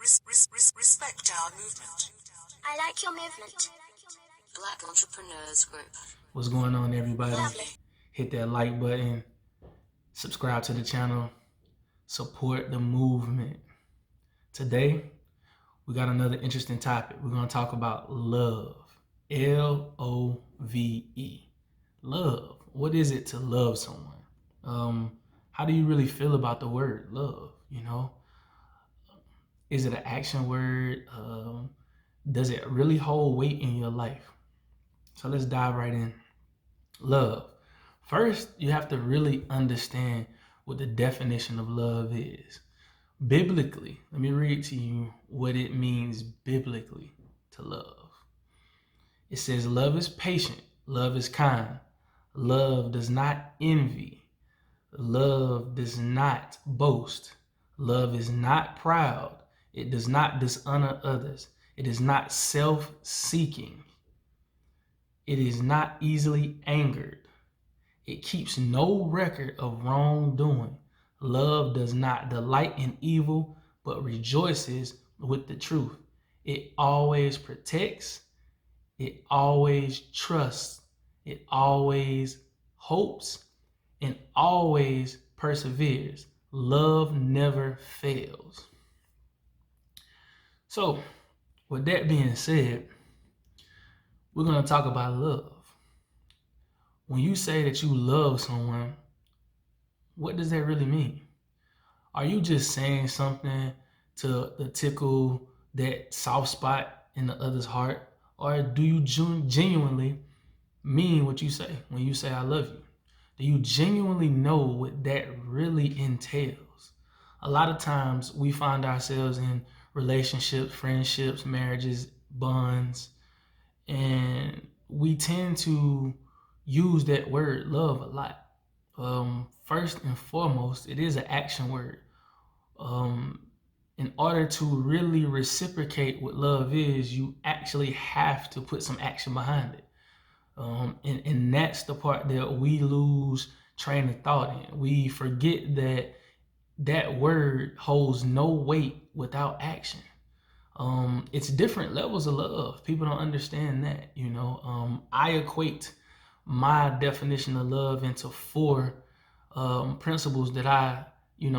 Respect our movement. I like your movement. Black Entrepreneurs Group. What's going on, everybody? Lovely. Hit that like button, subscribe to the channel, support the movement. Today, we got another interesting topic. We're going to talk about love. Love. Love. What is it to love someone? How do you really feel about the word love? You know, is it an action word? Does it really hold weight in your life? So let's dive right in. Love. First, you have to really understand what the definition of love is. Biblically, let me read to you what it means biblically to love. It says, love is patient, love is kind, love does not envy, love does not boast, love is not proud, it does not dishonor others, it is not self-seeking, it is not easily angered, it keeps no record of wrongdoing. Love does not delight in evil, but rejoices with the truth. It always protects, it always trusts, it always hopes, and always perseveres. Love never fails. So, with that being said, we're going to talk about love. When you say that you love someone, what does that really mean? Are you just saying something to tickle that soft spot in the other's heart? Or do you genuinely mean what you say when you say I love you? Do you genuinely know what that really entails? A lot of times we find ourselves in relationships, friendships, marriages, bonds, and we tend to use that word love a lot. First and foremost, it is an action word. In order to really reciprocate what love is, you actually have to put some action behind it. And that's the part that we lose train of thought in. We forget that that word holds no weight without action. It's different levels of love. People don't understand that, you know. I equate my definition of love into four principles that I,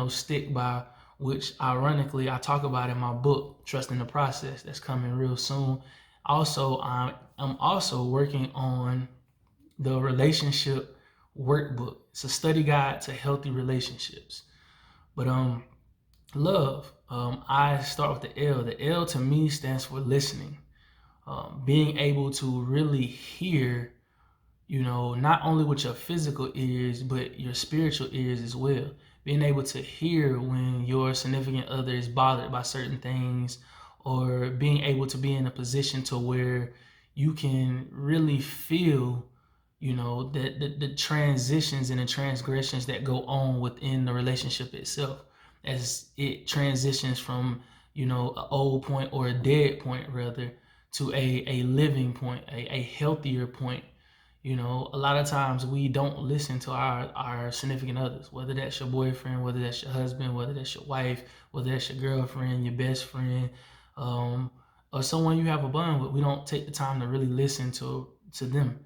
stick by, which ironically I talk about in my book, Trusting the Process, that's coming real soon. Also, I'm also working on the relationship workbook. It's a study guide to healthy relationships. But love, I start with the L. The L to me stands for listening. Being able to really hear, not only with your physical ears, but your spiritual ears as well. Being able to hear when your significant other is bothered by certain things, or being able to be in a position to where you can really feel, the transitions and the transgressions that go on within the relationship itself as it transitions from, an old point or a dead point rather to a living point, a healthier point. A lot of times we don't listen to our significant others, whether that's your boyfriend, whether that's your husband, whether that's your wife, whether that's your girlfriend, your best friend, or someone you have a bond with. We don't take the time to really listen to them.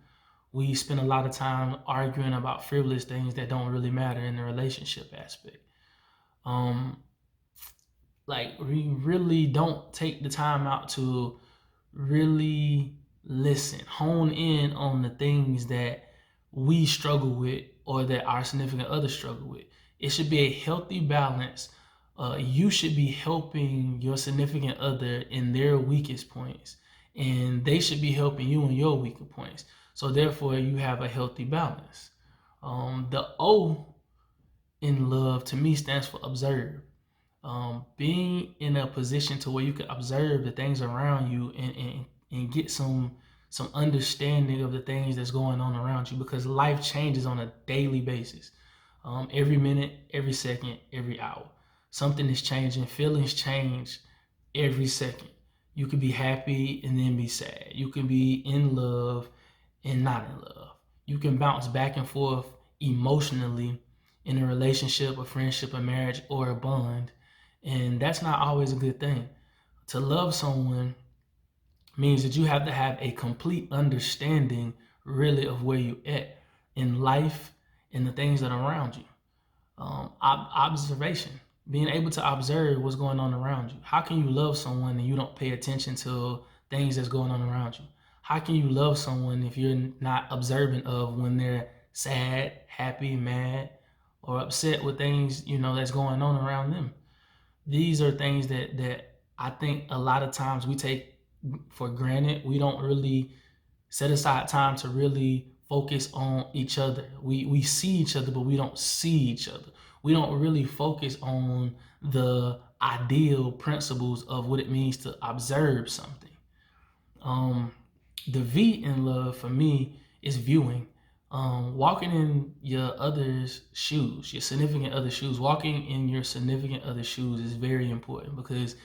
We spend a lot of time arguing about frivolous things that don't really matter in the relationship aspect. We really don't take the time out to really listen, hone in on the things that we struggle with or that our significant others struggle with. It should be a healthy balance. You should be helping your significant other in their weakest points, and they should be helping you in your weaker points. So therefore, you have a healthy balance. The O in love to me stands for observe. Being in a position to where you can observe the things around you and get some understanding of the things that's going on around you, because life changes on a daily basis. Every minute, every second, every hour, something is changing. Feelings change every second. You can be happy and then be sad. You can be in love and not in love. You can bounce back and forth emotionally in a relationship, a friendship, a marriage, or a bond. And that's not always a good thing. To love someone means that you have to have a complete understanding really of where you at in life and the things that are around you. Observation, being able to observe what's going on around you. How can you love someone and you don't pay attention to things that's going on around you? How can you love someone if you're not observant of when they're sad, happy, mad, or upset with things, that's going on around them? These are things that I think a lot of times we take for granted. We don't really set aside time to really focus on each other. We see each other, but we don't see each other. We don't really focus on the ideal principles of what it means to observe something. The V in love for me is viewing. Walking in your other's shoes, your significant other's shoes, walking in your significant other's shoes is very important, because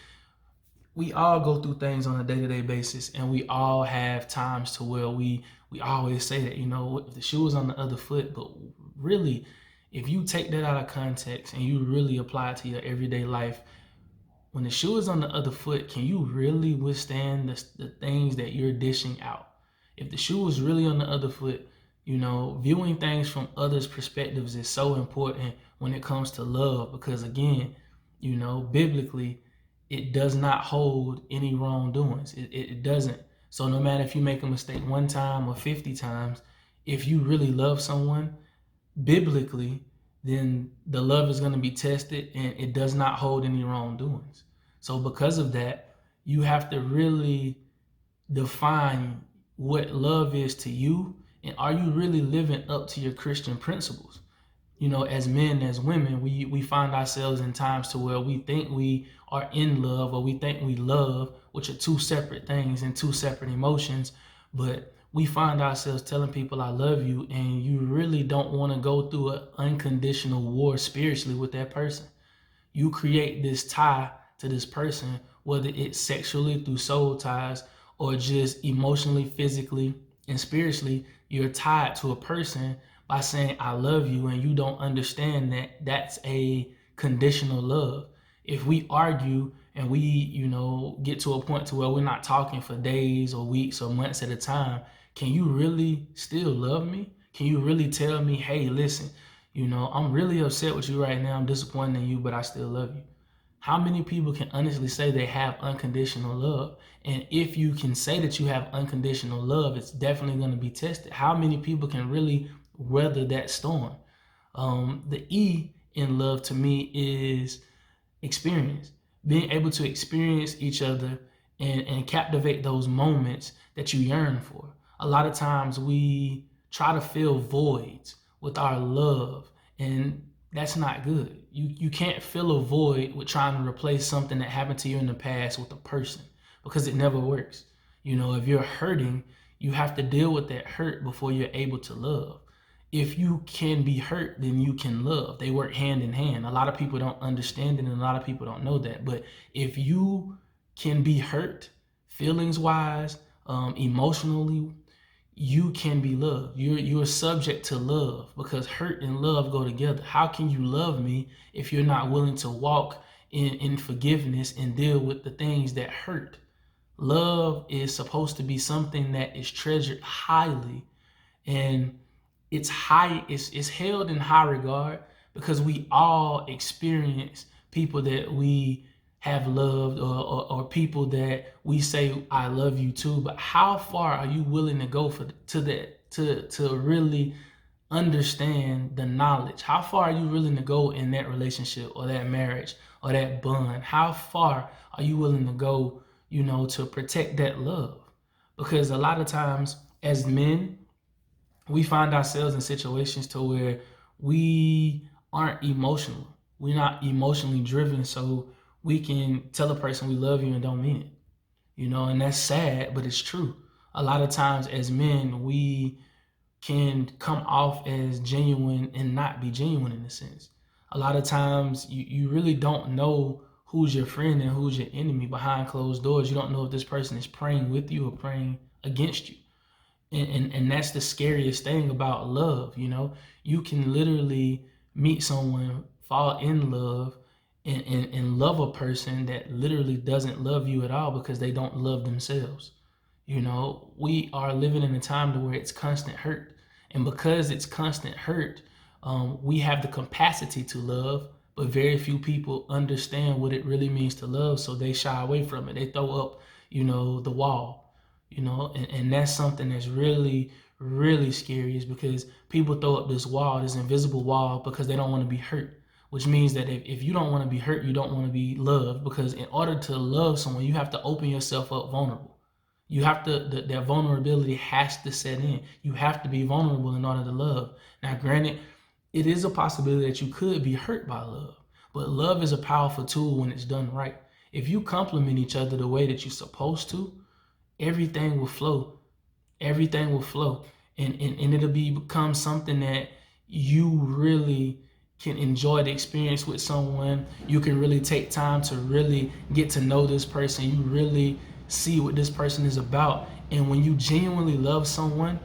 we all go through things on a day-to-day basis, and we all have times to where we always say that, if the shoe is on the other foot, but really, if you take that out of context and you really apply it to your everyday life, when the shoe is on the other foot, can you really withstand the things that you're dishing out? If the shoe is really on the other foot, viewing things from others' perspectives is so important when it comes to love, because again, biblically, it does not hold any wrongdoings. It doesn't. So no matter if you make a mistake one time or 50 times, if you really love someone biblically, then the love is going to be tested, and it does not hold any wrongdoings. So because of that, you have to really define what love is to you, and are you really living up to your Christian principles? As men, as women, we find ourselves in times to where we think we are in love, or we think we love, which are two separate things and two separate emotions. But we find ourselves telling people I love you, and you really don't want to go through an unconditional war spiritually with that person. You create this tie to this person, whether it's sexually through soul ties or just emotionally, physically, and spiritually. You're tied to a person by saying I love you, and you don't understand that that's a conditional love. If we argue and we, get to a point to where we're not talking for days or weeks or months at a time, can you really still love me? Can you really tell me, hey, listen, I'm really upset with you right now. I'm disappointed in you, but I still love you? How many people can honestly say they have unconditional love? And if you can say that you have unconditional love, it's definitely going to be tested. How many people can really weather that storm? The E in love to me is experience. Being able to experience each other and captivate those moments that you yearn for. A lot of times we try to fill voids with our love, and that's not good. You can't fill a void with trying to replace something that happened to you in the past with a person, because it never works. If you're hurting, you have to deal with that hurt before you're able to love. If you can be hurt, then you can love. They work hand in hand. A lot of people don't understand it, and a lot of people don't know that. But if you can be hurt, feelings wise, emotionally, you can be loved. You're subject to love, because hurt and love go together. How can you love me if you're not willing to walk in forgiveness and deal with the things that hurt? Love is supposed to be something that is treasured highly, and it's held in high regard, because we all experience people that we have loved, or people that we say I love you too. But how far are you willing to go to really understand the knowledge? How far are you willing to go in that relationship or that marriage or that bond? How far are you willing to go, to protect that love? Because a lot of times as men, we find ourselves in situations to where we aren't emotional. We're not emotionally driven, so we can tell a person we love you and don't mean it. And that's sad, but it's true. A lot of times as men, we can come off as genuine and not be genuine in a sense. A lot of times you really don't know who's your friend and who's your enemy behind closed doors. You don't know if this person is praying with you or praying against you. And that's the scariest thing about love. You can literally meet someone, fall in love, and love a person that literally doesn't love you at all because they don't love themselves. You know, we are living in a time to where it's constant hurt. And because it's constant hurt, we have the capacity to love, but very few people understand what it really means to love. So they shy away from it. They throw up, the wall, and that's something that's really, really scary, is because people throw up this wall, this invisible wall, because they don't want to be hurt. Which means that if you don't want to be hurt, you don't want to be loved, because in order to love someone, you have to open yourself up vulnerable. You have to, that vulnerability has to set in. You have to be vulnerable in order to love. Now, granted, it is a possibility that you could be hurt by love, but love is a powerful tool when it's done right. If you complement each other the way that you're supposed to, everything will flow. Everything will flow. And it'll become something that you really can enjoy the experience with someone. You can really take time to really get to know this person. You really see what this person is about. And when you genuinely love someone,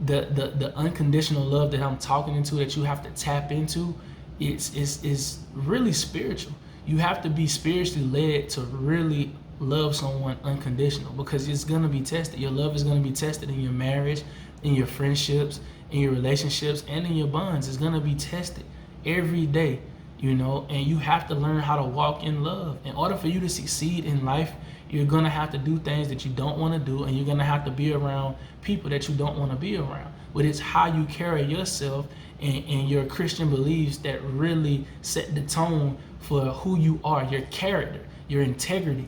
the unconditional love that I'm talking into, that you have to tap into, it's really spiritual. You have to be spiritually led to really love someone unconditional, because it's going to be tested. Your love is going to be tested in your marriage, in your friendships, in your relationships, and in your bonds. It's going to be tested every day, and you have to learn how to walk in love. In order for you to succeed in life, you're going to have to do things that you don't want to do, and you're going to have to be around people that you don't want to be around. But it's how you carry yourself and your Christian beliefs that really set the tone for who you are, your character, your integrity,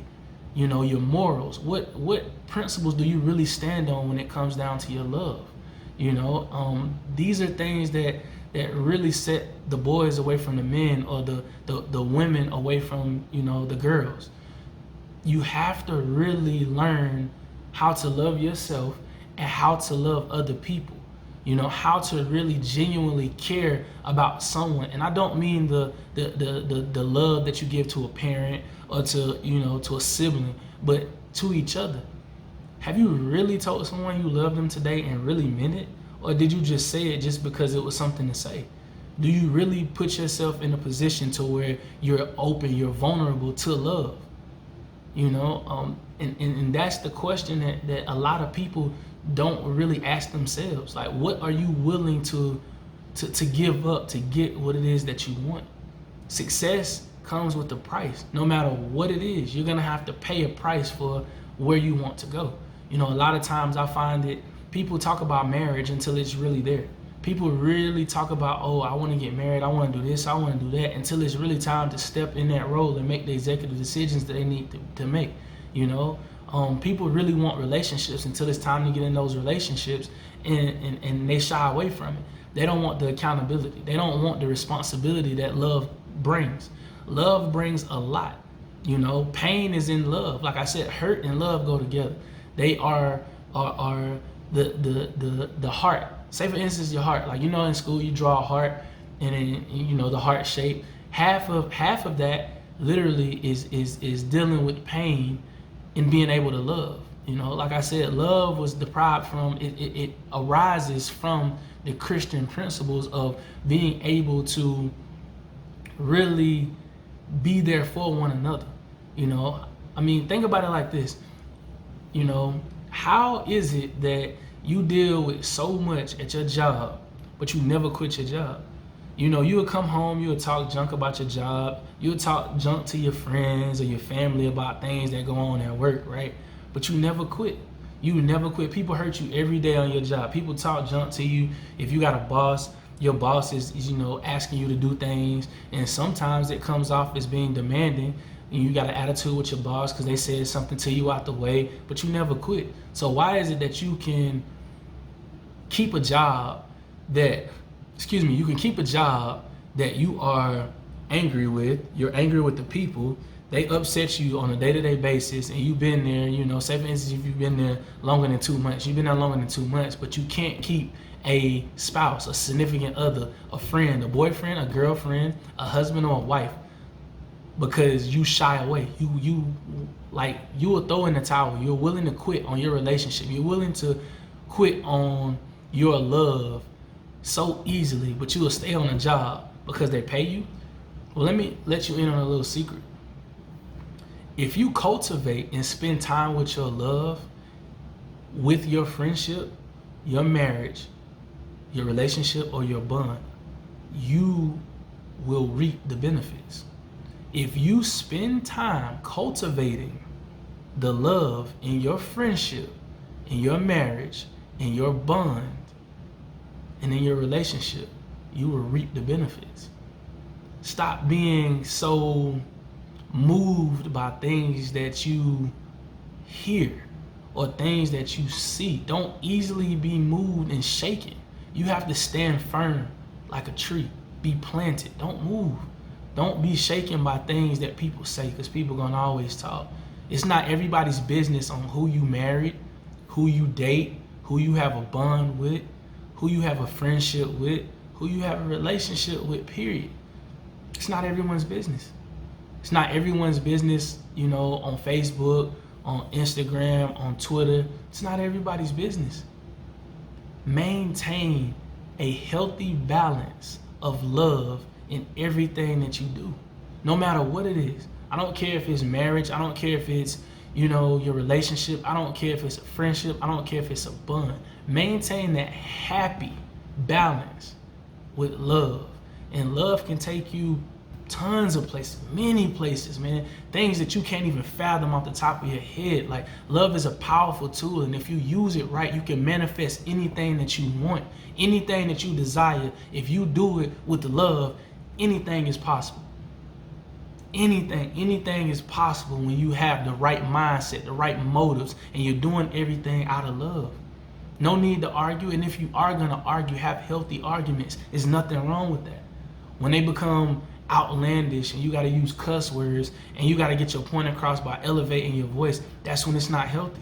your morals. What principles do you really stand on when it comes down to your love? These are things that really set the boys away from the men, or the women away from, the girls. You have to really learn how to love yourself and how to love other people. How to really genuinely care about someone. And I don't mean the love that you give to a parent or to a sibling, but to each other. Have you really told someone you love them today and really meant it? Or did you just say it just because it was something to say? Do you really put yourself in a position to where you're open, you're vulnerable to love? And that's the question that a lot of people don't really ask themselves. Like, what are you willing to give up to get what it is that you want? Success comes with a price. No matter what it is, you're gonna have to pay a price for where you want to go. A lot of times I find that people talk about marriage until it's really there. People really talk about, oh, I want to get married, I want to do this, I want to do that, until it's really time to step in that role and make the executive decisions that they need to make. People really want relationships until it's time to get in those relationships, and they shy away from it. They don't want the accountability. They don't want the responsibility that love brings. Love brings a lot. Pain is in love. Like I said, hurt and love go together. They are the heart. Say for instance, your heart. Like, in school you draw a heart, and then the heart shape. Half of that literally is dealing with pain and being able to love. Like I said, love was deprived from it arises from the Christian principles of being able to really be there for one another. Think about it like this. How is it that you deal with so much at your job, but you never quit your job? You would come home, you would talk junk about your job, you would talk junk to your friends or your family about things that go on at work, right? But you never quit. You never quit. People hurt you every day on your job. People talk junk to you. If you got a boss, your boss is asking you to do things, and sometimes it comes off as being demanding, and you got an attitude with your boss because they said something to you out the way, but you never quit. So why is it that you can keep a job that you are angry with? You're angry with the people. They upset you on a day-to-day basis, and you've been there, say for instance, if you've been there longer than 2 months, but you can't keep a spouse, a significant other, a friend, a boyfriend, a girlfriend, a husband, or a wife, because you shy away. You will throw in the towel. You're willing to quit on your relationship. You're willing to quit on your love so easily, but you will stay on a job because they pay you. Well, let me let you in on a little secret. If you cultivate and spend time with your love, with your friendship, your marriage, your relationship, or your bond, you will reap the benefits. If you spend time cultivating the love in your friendship, in your marriage, in your bond, and in your relationship, you will reap the benefits. Stop being so moved by things that you hear or things that you see. Don't easily be moved and shaken. You have to stand firm like a tree. Be planted. Don't move. Don't be shaken by things that people say, because people gonna always talk. It's not everybody's business on who you married, who you date, who you have a bond with, who you have a friendship with, who you have a relationship with, period. It's not everyone's business. It's not everyone's business, on Facebook, on Instagram, on Twitter. It's not everybody's business. Maintain a healthy balance of love in everything that you do, no matter what it is. I don't care if it's marriage. I don't care if it's, your relationship. I don't care if it's a friendship. I don't care if it's a bond. Maintain that happy balance with love. And love can take you tons of places, many places, man. Things that you can't even fathom off the top of your head. Like, love is a powerful tool, and if you use it right, you can manifest anything that you want, anything that you desire. If you do it with the love, anything is possible. Anything is possible when you have the right mindset, the right motives, and you're doing everything out of love. No need to argue, and if you are gonna argue, have healthy arguments. There's nothing wrong with that. When they become outlandish and you got to use cuss words and you got to get your point across by elevating your voice, that's when it's not healthy.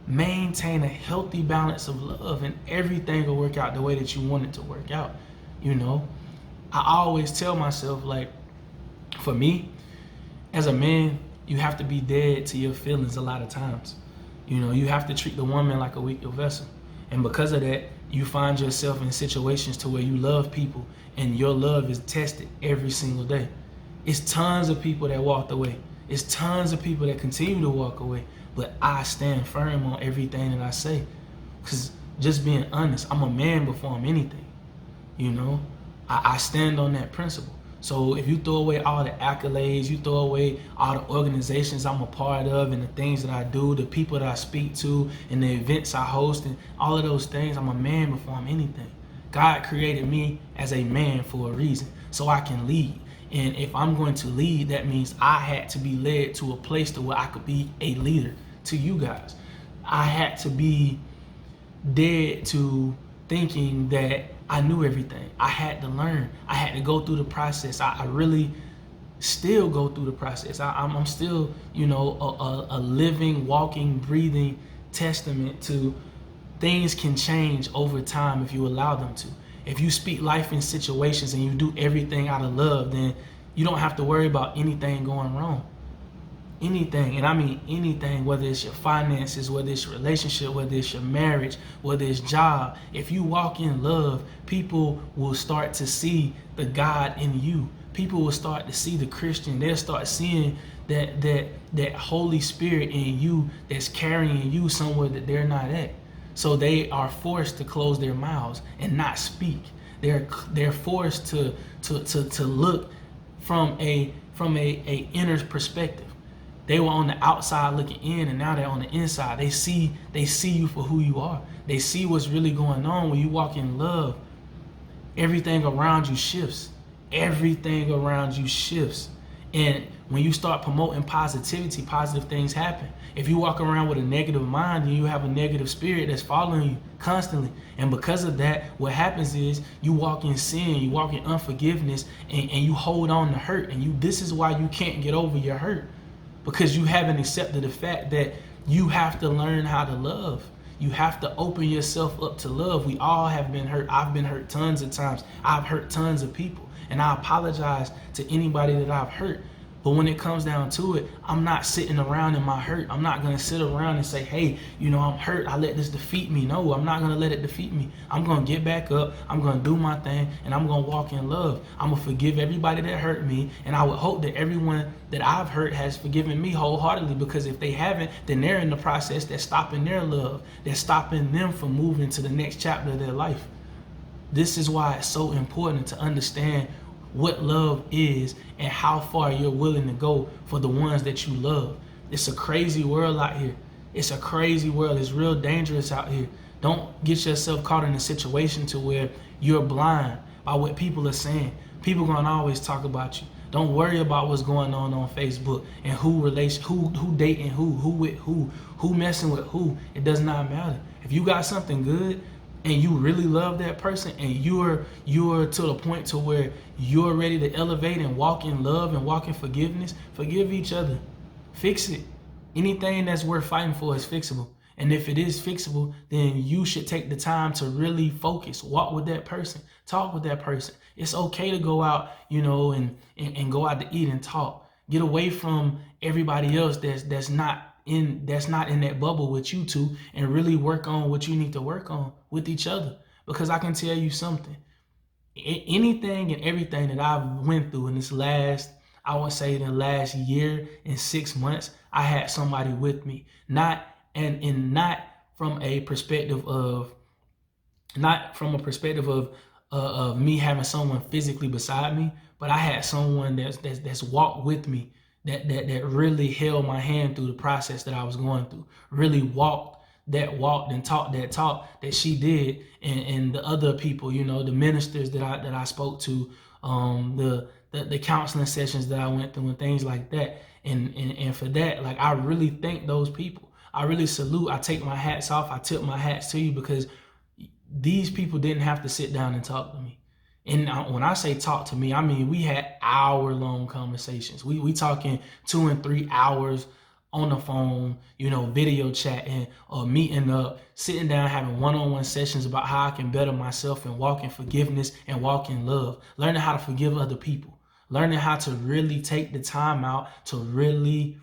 Maintain a healthy balance of love, and everything will work out the way that you want it to work out. I always tell myself, like, for me, as a man, you have to be dead to your feelings a lot of times. You have to treat the woman like a weaker vessel. And because of that, you find yourself in situations to where you love people and your love is tested every single day. It's tons of people that walked away. It's tons of people that continue to walk away. But I stand firm on everything that I say. Because just being honest, I'm a man before I'm anything. I stand on that principle. So if you throw away all the accolades, you throw away all the organizations I'm a part of and the things that I do, the people that I speak to, and the events I host, and all of those things, I'm a man before I'm anything. God created me as a man for a reason, so I can lead. And if I'm going to lead, that means I had to be led to a place to where I could be a leader to you guys. I had to be dead to thinking that I knew everything. I had to learn. I had to go through the process. I really still go through the process. I'm still, a living, walking, breathing testament to things can change over time if you allow them to. If you speak life in situations and you do everything out of love, then you don't have to worry about anything going wrong. Anything, and I mean anything, whether it's your finances, whether it's your relationship, whether it's your marriage, whether it's job. If you walk in love, people will start to see the God in you. People will start to see the Christian. They'll start seeing that Holy Spirit in you that's carrying you somewhere that they're not at. So they are forced to close their mouths and not speak. They're forced to look from a inner perspective. They were on the outside looking in, and now they're on the inside. They see you for who you are. They see what's really going on when you walk in love. Everything around you shifts. Everything around you shifts. And when you start promoting positivity, positive things happen. If you walk around with a negative mind, then you have a negative spirit that's following you constantly. And because of that, what happens is you walk in sin, you walk in unforgiveness, and you hold on to hurt. And this is why you can't get over your hurt. Because you haven't accepted the fact that you have to learn how to love. You have to open yourself up to love. We all have been hurt. I've been hurt tons of times. I've hurt tons of people. And I apologize to anybody that I've hurt. But when it comes down to it, I'm not sitting around in my hurt. I'm not going to sit around and say, hey, I'm hurt. I let this defeat me. No, I'm not going to let it defeat me. I'm going to get back up. I'm going to do my thing, and I'm going to walk in love. I'm going to forgive everybody that hurt me, and I would hope that everyone that I've hurt has forgiven me wholeheartedly, because if they haven't, then they're in the process that's stopping their love. That's stopping them from moving to the next chapter of their life. This is why it's so important to understand what love is and how far you're willing to go for the ones that you love. It's a crazy world out here. It's a crazy world. It's real dangerous out here. Don't get yourself caught in a situation to where you're blind by what people are saying. People gonna always talk about you. Don't worry about what's going on Facebook and who dating who with who messing with who. It does not matter. If you got something good and you really love that person, and you're to the point to where you're ready to elevate and walk in love and walk in forgiveness, forgive each other. Fix it. Anything that's worth fighting for is fixable. And if it is fixable, then you should take the time to really focus, walk with that person, talk with that person. It's okay to go out, and go out to eat and talk. Get away from everybody else that's not in that bubble with you two, and really work on what you need to work on with each other. Because I can tell you something, anything and everything that I've went through in this last, I would say the last year and 6 months, I had somebody with me. Not from a perspective of me having someone physically beside me, but I had someone that's walked with me, that really held my hand through the process that I was going through, really walked and talked that talk that she did, and the other people, the ministers that I spoke to, the counseling sessions that I went through and things like that. And for that, like, I really thank those people. I really salute. I take my hats off. I tip my hats to you, because these people didn't have to sit down and talk to me. And when I say talk to me, I mean, we had hour-long conversations. We talking 2 and 3 hours on the phone, video chatting or meeting up, sitting down, having one-on-one sessions about how I can better myself and walk in forgiveness and walk in love, learning how to forgive other people, learning how to really take the time out to really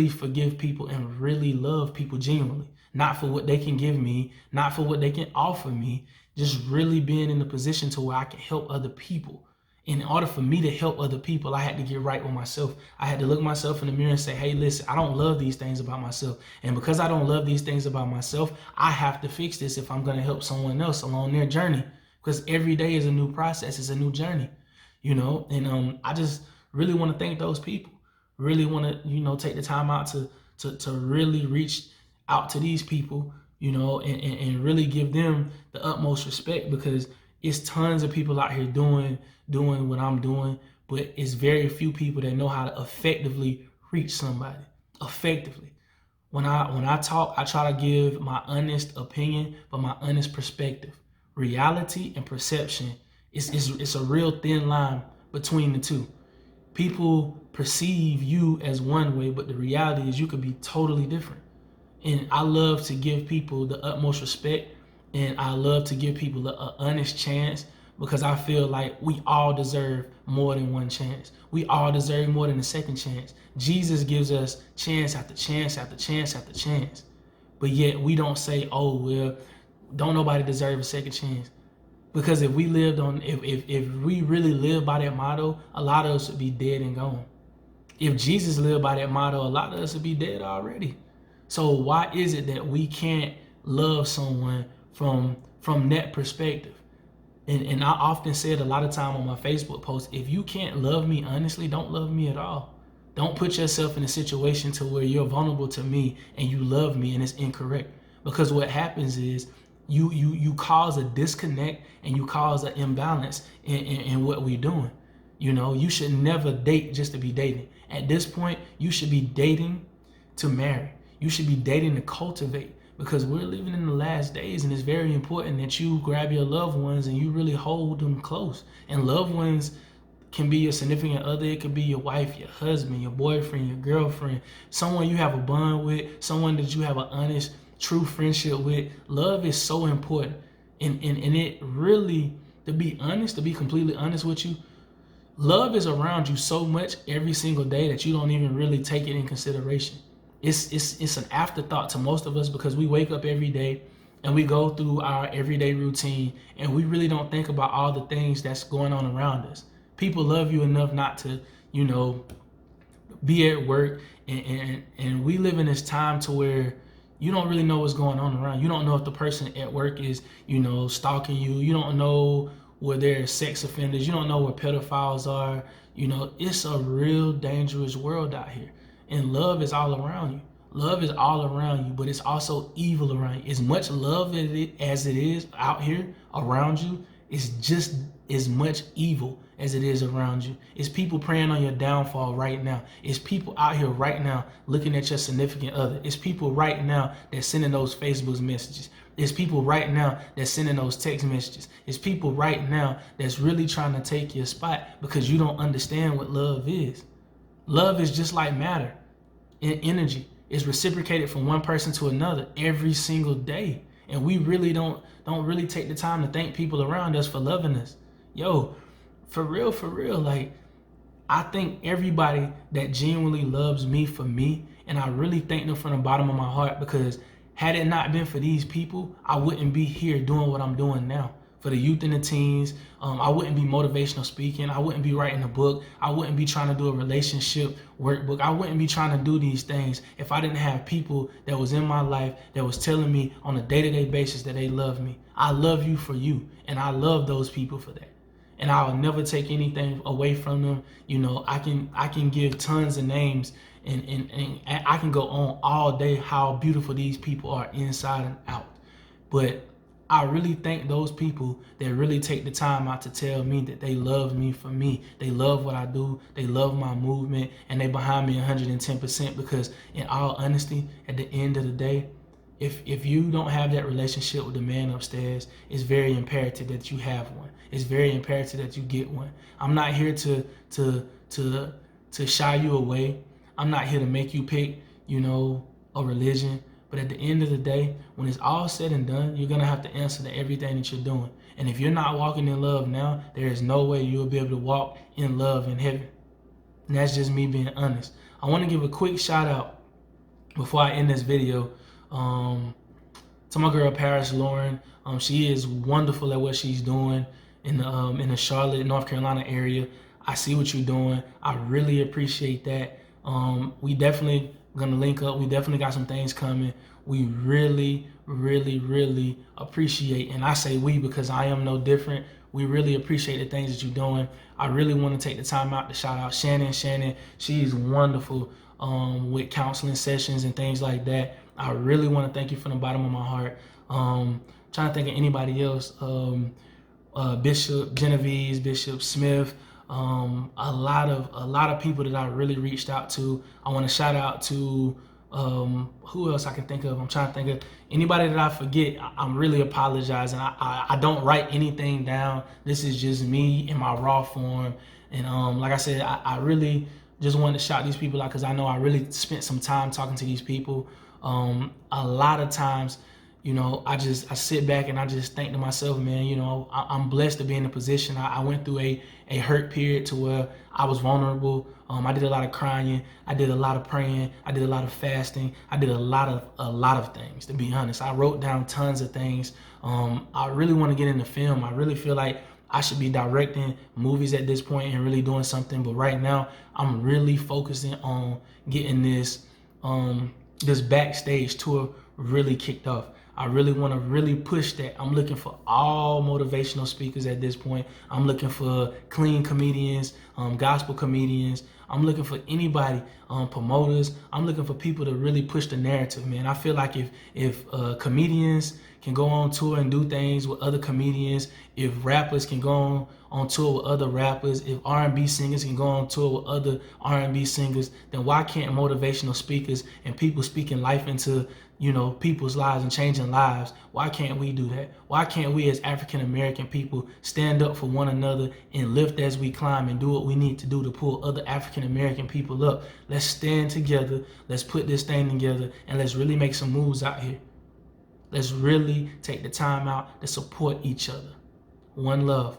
forgive people and really love people genuinely, not for what they can give me, not for what they can offer me, just really being in the position to where I can help other people. In order for me to help other people, I had to get right with myself. I had to look myself in the mirror and say, hey, listen, I don't love these things about myself. And because I don't love these things about myself, I have to fix this if I'm going to help someone else along their journey. Because every day is a new process. It's a new journey, And I just really want to thank those people. Really want to, take the time out to really reach out to these people, and really give them the utmost respect, because it's tons of people out here doing what I'm doing, but it's very few people that know how to effectively reach somebody effectively. When I talk, I try to give my honest opinion, but my honest perspective. Reality and perception, it's a real thin line between the two. People perceive you as one way, but the reality is you could be totally different. And I love to give people the utmost respect, and I love to give people an honest chance, because I feel like we all deserve more than one chance. We all deserve more than a second chance. Jesus gives us chance after chance after chance after chance. But yet we don't say, oh, well, don't nobody deserve a second chance. Because if we really live by that motto, a lot of us would be dead and gone. If Jesus lived by that motto, a lot of us would be dead already. So why is it that we can't love someone from that perspective? And I often said a lot of time on my Facebook posts, if you can't love me honestly, don't love me at all. Don't put yourself in a situation to where you're vulnerable to me and you love me and it's incorrect. Because what happens is you cause a disconnect and you cause an imbalance in what we're doing. You should never date just to be dating. At this point, you should be dating to marry. You should be dating to cultivate, because we're living in the last days, and it's very important that you grab your loved ones and you really hold them close. And loved ones can be your significant other. It could be your wife, your husband, your boyfriend, your girlfriend, someone you have a bond with, someone that you have an honest, true friendship with. Love is so important. And it really, to be completely honest with you, Love is around you so much every single day that you don't even really take it in consideration. It's an afterthought to most of us because we wake up every day and we go through our everyday routine and we really don't think about all the things that's going on around us. People love you enough not to, be at work, and we live in this time to where you don't really know what's going on around. You don't know if the person at work is, stalking you. You don't know where they're sex offenders. You don't know where pedophiles are. It's a real dangerous world out here. And love is all around you. Love is all around you, but it's also evil around you. As much love as it is out here around you, it's just as much evil as it is around you. It's people praying on your downfall right now. It's people out here right now looking at your significant other. It's people right now that's sending those Facebook messages. It's people right now that's sending those text messages. It's people right now that's really trying to take your spot because you don't understand what love is. Love is just like matter and energy. It's reciprocated from one person to another every single day. And we really don't really take the time to thank people around us for loving us. Yo, for real, like, I thank everybody that genuinely loves me for me, and I really thank them from the bottom of my heart, because had it not been for these people, I wouldn't be here doing what I'm doing now. For the youth and the teens, I wouldn't be motivational speaking. I wouldn't be writing a book. I wouldn't be trying to do a relationship workbook. I wouldn't be trying to do these things if I didn't have people that was in my life that was telling me on a day-to-day basis that they love me. I love you for you, and I love those people for that. And I'll never take anything away from them. I can give tons of names, and I can go on all day how beautiful these people are inside and out. But I really thank those people that really take the time out to tell me that they love me for me. They love what I do. They love my movement, and they behind me 110%, because in all honesty, at the end of the day, if you don't have that relationship with the man upstairs, it's very imperative that you have one. It's very imperative that you get one. I'm not here to shy you away. I'm not here to make you pick, a religion. But at the end of the day, when it's all said and done, you're going to have to answer to everything that you're doing. And if you're not walking in love now, there is no way you'll be able to walk in love in heaven. And that's just me being honest. I want to give a quick shout out before I end this video to my girl Paris Lauren. She is wonderful at what she's doing in the Charlotte, North Carolina area. I see what you're doing. I really appreciate that. We definitely gonna link up. We definitely got some things coming. We really appreciate, and I say we because I am no different. We really appreciate the things that you're doing. I really want to take the time out to shout out Shannon. She's wonderful with counseling sessions and things like that. I really want to thank you from the bottom of my heart. Trying to think of anybody else. Bishop Genevieve, Bishop Smith. A lot of people that I really reached out to. I want to shout out to who else I can think of. I'm trying to think of anybody that I forget. I'm really apologizing. I don't write anything down. This is just me in my raw form. And like I said, I really just wanted to shout these people out because I know I really spent some time talking to these people. A lot of times, I sit back and I just think to myself, man, I'm blessed to be in a position. I went through a hurt period to where I was vulnerable. I did a lot of crying. I did a lot of praying. I did a lot of fasting. I did a lot of things, to be honest. I wrote down tons of things. I really want to get into film. I really feel like I should be directing movies at this point and really doing something. But right now, I'm really focusing on getting this backstage tour really kicked off. I really want to really push that. I'm looking for all motivational speakers at this point. I'm looking for clean comedians, gospel comedians. I'm looking for anybody, promoters. I'm looking for people to really push the narrative, man. I feel like if comedians can go on tour and do things with other comedians, if rappers can go on tour with other rappers, if R&B singers can go on tour with other R&B singers, then why can't motivational speakers and people speaking life into people's lives and changing lives, why can't we do that? Why can't we as African American people stand up for one another and lift as we climb and do what we need to do to pull other African American people up? Let's stand together, let's put this thing together, and let's really make some moves out here. Let's really take the time out to support each other. One love.